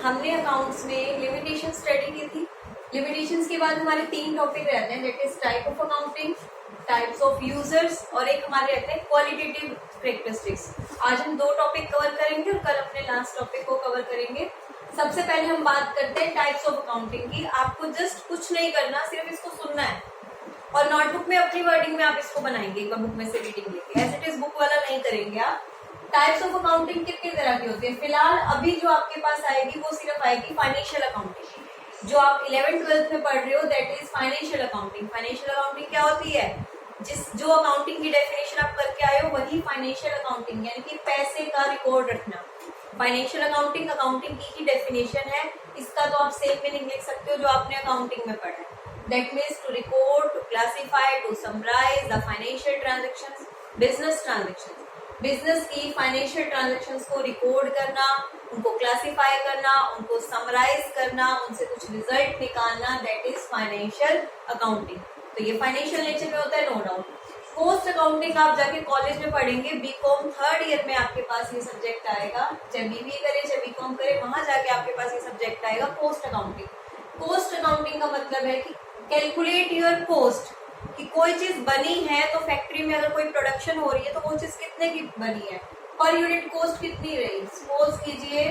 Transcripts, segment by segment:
हमने अकाउंट्स में limitation study की थी। लिमिटेशंस के बाद हमारे 3 टॉपिक रहते हैं, that is type of accounting, types of users और एक हमारे रहते हैं क्वालिटेटिव कैरेक्टरिस्टिक्स। आज हम 2 टॉपिक कवर करेंगे और कल अपने लास्ट टॉपिक को कवर करेंगे। सबसे पहले हम बात करते हैं टाइप्स ऑफ अकाउंटिंग की। आपको जस्ट कुछ नहीं करना, सिर्फ इसको सुनना है और नोटबुक में अपनी वर्डिंग में आप इसको बनाएंगे, एक बार बुक में से रीडिंग लेके, एज इट इज बुक वाला नहीं करेंगे आप। टाइप्स ऑफ अकाउंटिंग कितनी तरह की होती है? फिलहाल अभी जो आपके पास आएगी वो सिर्फ आएगी फाइनेंशियल अकाउंटिंग। जो आप 11th-12th में पढ़ रहे हो that is financial accounting. Financial accounting क्या होती है? जो अकाउंटिंग की डेफिनेशन आप करके आए हो वही फाइनेंशियल अकाउंटिंग, यानी कि पैसे का रिकॉर्ड रखना। फाइनेंशियल अकाउंटिंग अकाउंटिंग की ही डेफिनेशन है। इसका तो आप सेम मीनिंग लिख सकते हो जो आपने अकाउंटिंग में पढ़ा है। That means to record, to classify, to summarize the financial transactions, business transactions. Business की फाइनेंशियल ट्रांजेक्शन्स को रिकॉर्ड करना, उनको क्लासिफाई करना, उनको समराइज करना, उनसे कुछ रिजल्ट निकालना, दैट इज फाइनेंशियल अकाउंटिंग। तो ये फाइनेंशियल नेचर में होता है, नो डाउट। पोस्ट अकाउंटिंग आप जाके कॉलेज में पढ़ेंगे, बीकॉम 3rd ईयर में आपके पास ये सब्जेक्ट आएगा, चाहे बीबीए करे चाहे बीकॉम करे, वहां जाके आपके पास ये सब्जेक्ट आएगा पोस्ट अकाउंटिंग। पोस्ट अकाउंटिंग का मतलब है कि कैलकुलेट योर कॉस्ट, कि कोई चीज बनी है तो फैक्ट्री में अगर कोई प्रोडक्शन हो रही है तो वो चीज कितने की बनी है, पर यूनिट कॉस्ट कितनी रही। सपोज कीजिए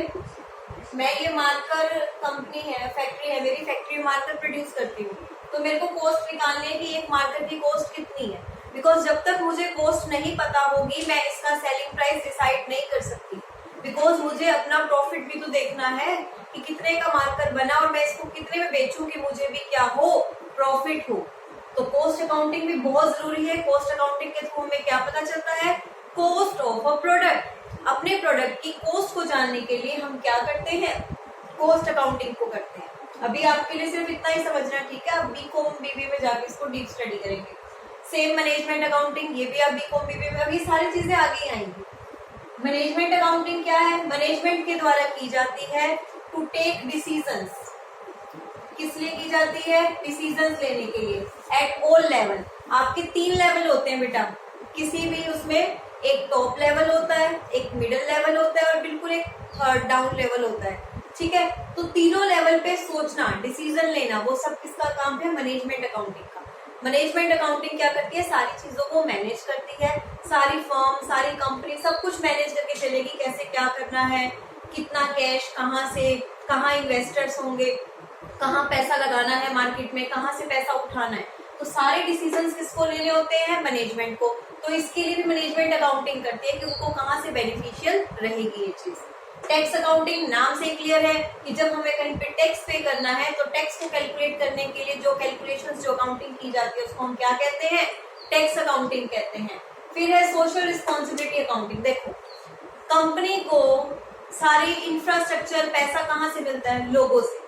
मैं ये मार्कर कंपनी है, फैक्ट्री है, मेरी फैक्ट्री में मार्कर प्रोड्यूस करती हूँ, तो मेरे को कॉस्ट निकालने की एक मार्कर की कॉस्ट कितनी है, बिकॉज जब तक मुझे कॉस्ट नहीं पता होगी मैं इसका सेलिंग प्राइस डिसाइड नहीं कर सकती, बिकॉज मुझे अपना प्रॉफिट भी तो देखना है कि कितने का मार्कर बना और मैं इसको कितने में बेचूं कि मुझे भी क्या हो, प्रॉफिट हो। तो कॉस्ट अकाउंटिंग भी बहुत जरूरी है। कॉस्ट अकाउंटिंग के थ्रू हमें क्या पता चलता है? Cost of a product. अपने प्रोडक्ट की कॉस्ट को जानने के लिए हम क्या करते हैं? कॉस्ट अकाउंटिंग को करते हैं। अभी आपके लिए सिर्फ इतना ही समझना, ठीक है? आप बीकॉम बीबी में जाके इसको डीप स्टडी करेंगे। सेम मैनेजमेंट अकाउंटिंग, ये भी आप बीकॉम बीबी में, अभी सारी चीजें आगे आएंगी। मैनेजमेंट अकाउंटिंग क्या है? मैनेजमेंट के द्वारा की जाती है टू टेक डिसीजंस। किस लिए की जाती है? डिसीजंस लेने के लिए एट ऑल लेवल। आपके 3 लेवल होते हैं बेटा, किसी भी उसमें एक टॉप लेवल होता है, एक मिडिल लेवल होता है और बिल्कुल एक थर्ड डाउन लेवल होता है, ठीक है? तो तीनों लेवल पे सोचना, डिसीजन लेना, वो सब किसका काम है? मैनेजमेंट अकाउंटिंग का। मैनेजमेंट अकाउंटिंग क्या करती है? सारी चीजों को मैनेज करती है। सारी फर्म, सारी कंपनी सब कुछ मैनेज करके चलेगी, कैसे क्या करना है, कितना कैश कहाँ से, कहाँ इन्वेस्टर्स होंगे, कहाँ पैसा लगाना है मार्केट में, कहाँ से पैसा उठाना है। तो सारे डिसीजंस किसको लेने होते हैं? मैनेजमेंट को। तो इसके लिए भी मैनेजमेंट अकाउंटिंग करती है कि उनको कहाँ से बेनिफिशियल रहेगी ये चीज। टैक्स अकाउंटिंग नाम से क्लियर है कि जब हमें कहीं पे टैक्स पे करना है तो टैक्स को कैलकुलेट करने के लिए जो कैलकुलेशंस, जो अकाउंटिंग की जाती है उसको हम क्या कहते हैं? टैक्स अकाउंटिंग कहते हैं। फिर है सोशल रिस्पॉन्सिबिलिटी अकाउंटिंग। देखो, कंपनी को सारी इंफ्रास्ट्रक्चर, पैसा कहाँ से मिलता है? लोगों से,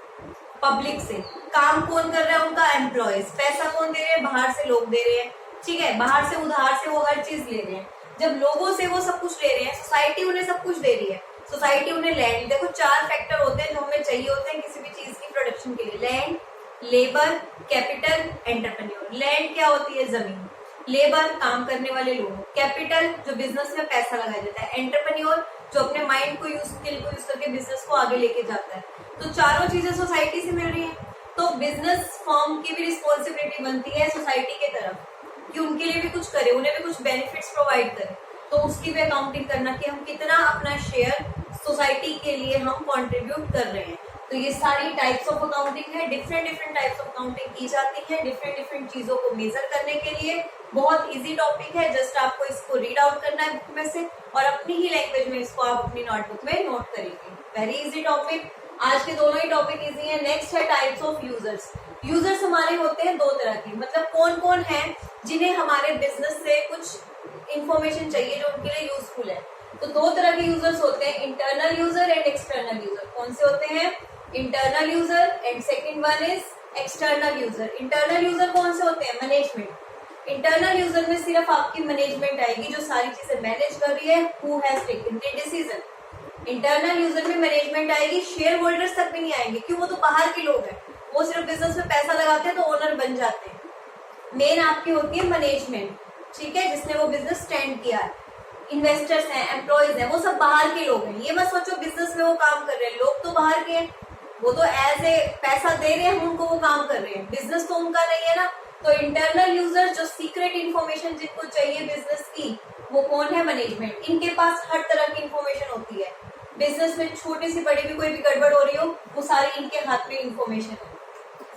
पब्लिक से। काम कौन कर रहा है? उनका एम्प्लॉयज। पैसा कौन दे रहे हैं? बाहर से लोग दे रहे हैं, ठीक है? बाहर से, उधार से वो हर चीज ले रहे हैं। जब लोगों से वो सब कुछ ले रहे हैं, सोसाइटी उन्हें सब कुछ दे रही है। सोसाइटी उन्हें लैंड, देखो 4 फैक्टर होते हैं जो हमें चाहिए होते हैं किसी भी चीज की प्रोडक्शन के लिए। Land, labour, capital, entrepreneur. Land क्या होती है? जमीन। लेबर, काम करने वाले लोग। कैपिटल, जो बिजनेस में पैसा लगाया जाता है। एंटरप्रेन्योर, जो अपने माइंड को यूज करके बिजनेस को आगे लेके जाता है। तो चारों चीजें सोसाइटी से मिल रही है। तो बिजनेस फर्म की भी रिस्पॉन्सिबिलिटी बनती है सोसाइटी के तरफ कि उनके लिए भी कुछ करे, उन्हें भी कुछ बेनिफिट्स प्रोवाइड करे। तो उसकी भी अकाउंटिंग करना कि हम कितना अपना शेयर सोसाइटी के लिए हम कंट्रीब्यूट कर रहे हैं। तो ये सारी टाइप्स ऑफ अकाउंटिंग है। डिफरेंट टाइप्स ऑफ अकाउंटिंग की जाती है डिफरेंट चीजों को मेजर करने के लिए। बहुत इजी टॉपिक है, जस्ट आपको इसको रीड आउट करना है बुक में से और अपनी ही लैंग्वेज में इसको आप अपनी नोटबुक में नोट करेंगे। Very easy topic. आज के दोनों ही टॉपिक इजी है। नेक्स्ट है टाइप्स ऑफ यूजर्स। यूजर्स हमारे होते हैं 2 तरह के, मतलब कौन कौन है जिन्हें हमारे बिजनेस से कुछ इंफॉर्मेशन चाहिए जो उनके लिए यूजफुल है। तो 2 तरह के यूजर्स होते हैं, internal user and external user. कौन से होते हैं? Internal user and second one is external user. Internal user कौन से होते हैं? मैनेजमेंट। इंटरनल यूजर में सिर्फ आपकी मैनेजमेंट आएगी जो सारी चीजें मैनेज कर रही है, who has taken the decision. Internal user में मैनेजमेंट आएगी, शेयर होल्डर्स तक भी नहीं आएंगे, क्यों? वो तो बाहर के लोग हैं, वो सिर्फ बिजनेस में पैसा लगाते हैं तो ओनर बन जाते हैं। मेन आपकी होती है मैनेजमेंट, ठीक है, जिसने वो बिजनेस स्टैंड किया है। इन्वेस्टर्स हैं, एम्प्लॉयज हैं, वो सब बाहर के लोग हैं। ये मत सोचो बिजनेस में वो काम कर रहे हैं, लोग तो बाहर के हैं, वो तो एज ए पैसा दे रहे हैं, हम उनको वो काम कर रहे हैं, बिजनेस तो उनका नहीं है ना। तो इंटरनल यूजर जो सीक्रेट इन्फॉर्मेशन जिनको चाहिए बिजनेस की, वो कौन है? मैनेजमेंट। इनके पास हर तरह की इन्फॉर्मेशन होती है, बिजनेस में छोटी सी बड़ी भी कोई भी गड़बड़ हो रही हो, वो सारी इनके हाथ में इन्फॉर्मेशन है।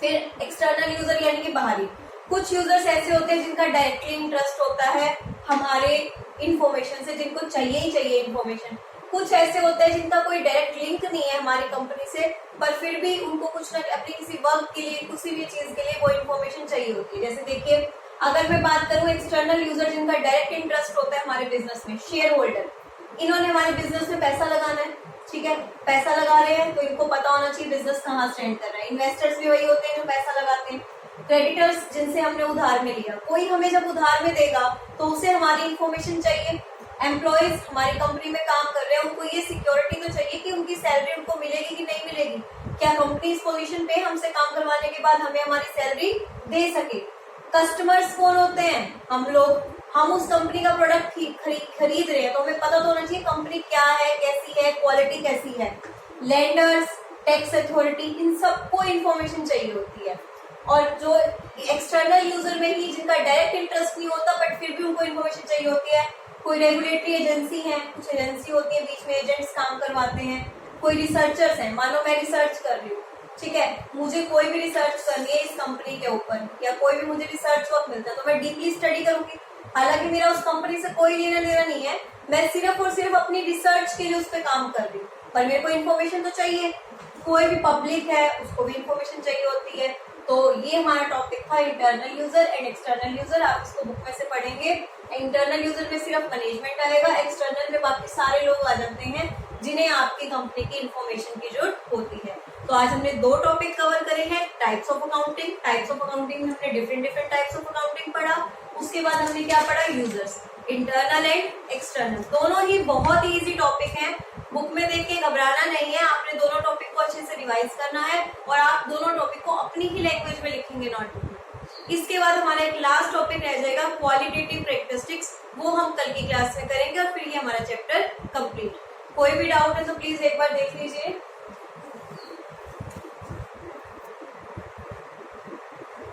फिर एक्सटर्नल यूजर यानी कि बाहरी। कुछ यूजर्स ऐसे होते हैं जिनका डायरेक्टली इंटरेस्ट होता है हमारे इन्फॉर्मेशन से, जिनको चाहिए ही चाहिए इन्फॉर्मेशन। कुछ ऐसे होते हैं जिनका कोई डायरेक्ट लिंक नहीं है हमारी कंपनी से, पर फिर भी उनको कुछ ना अपनी किसी वर्क के लिए, किसी भी चीज के लिए वो इन्फॉर्मेशन चाहिए होती है। जैसे देखिए, अगर मैं बात करूं एक्सटर्नल यूजर जिनका डायरेक्ट इंटरेस्ट होता है हमारे बिजनेस में, शेयर होल्डर, इन्होंने हमारे बिजनेस में पैसा लगाना है, ठीक है, पैसा लगा रहे हैं तो इनको पता होना चाहिए बिजनेस कहाँ स्टैंड कर रहा है। इन्वेस्टर्स भी वही होते हैं जो पैसा लगाते हैं। क्रेडिटर्स, जिनसे हमने उधार में लिया, कोई हमें जब उधार में देगा तो उसे हमारी इन्फॉर्मेशन चाहिए। एम्प्लॉयज हमारी कंपनी में काम कर रहे हैं, उनको ये सिक्योरिटी तो चाहिए कि उनकी सैलरी उनको मिलेगी कि नहीं मिलेगी, क्या कंपनी इस पोजीशन पे हमसे काम करवाने के बाद हमें हमारी सैलरी दे सके। कस्टमर्स कौन होते हैं? हम लोग, हम उस कंपनी का प्रोडक्ट खरीद रहे हैं तो हमें पता तो होना चाहिए कंपनी क्या है, कैसी है, क्वालिटी कैसी है। लेंडर्स, टैक्स अथॉरिटी, इन सबको इन्फॉर्मेशन चाहिए होती है। और जो एक्सटर्नल यूजर में ही जिनका डायरेक्ट इंटरेस्ट नहीं होता बट फिर भी उनको इन्फॉर्मेशन चाहिए होती है, कोई रेगुलेटरी एजेंसी है, कुछ एजेंसी होती है बीच में, एजेंट्स काम करवाते हैं। कोई रिसर्चर्स हैं, मानो मैं रिसर्च कर रही हूँ, ठीक है, मुझे कोई भी रिसर्च करनी है इस कंपनी के ऊपर, या कोई भी मुझे रिसर्च वर्क मिलता है तो मैं डीपली स्टडी करूंगी। हालांकि मेरा उस कंपनी से कोई लेना देना नहीं है, मैं सिर्फ और सिर्फ अपनी रिसर्च के लिए उस पर काम कर रही हूँ, पर मेरे को इन्फॉर्मेशन तो चाहिए। कोई भी पब्लिक है उसको भी इन्फॉर्मेशन चाहिए होती है। तो ये हमारा टॉपिक था internal user and external user. आप इसको बुक में से पढ़ेंगे। इंटरनल यूजर में सिर्फ मैनेजमेंट आएगा, एक्सटर्नल में बाकी सारे लोग आ जाते हैं जिन्हें आपकी कंपनी की इन्फॉर्मेशन की जरूरत होती है। तो आज हमने दो टॉपिक कवर करे हैं, types of accounting. Types of accounting में हमने डिफरेंट टाइप्स ऑफ अकाउंटिंग पढ़ा। उसके बाद हमने क्या पढ़ा? Users, internal and external. दोनों ही बहुत ही इजी टॉपिक हैं, बुक में देख के घबराना नहीं है। आपने दोनों टॉपिक को अच्छे से रिवाइज करना है और आप दोनों टॉपिक को अपनी ही लैंग्वेज में लिखेंगे नोटबुक में। इसके बाद हमारा एक लास्ट टॉपिक रह जाएगा क्वालिटेटिव कैरेक्टरिस्टिक्स, वो हम कल की क्लास में करेंगे और फिर ये हमारा चैप्टर कंप्लीट। कोई भी डाउट है तो प्लीज एक बार देख लीजिए।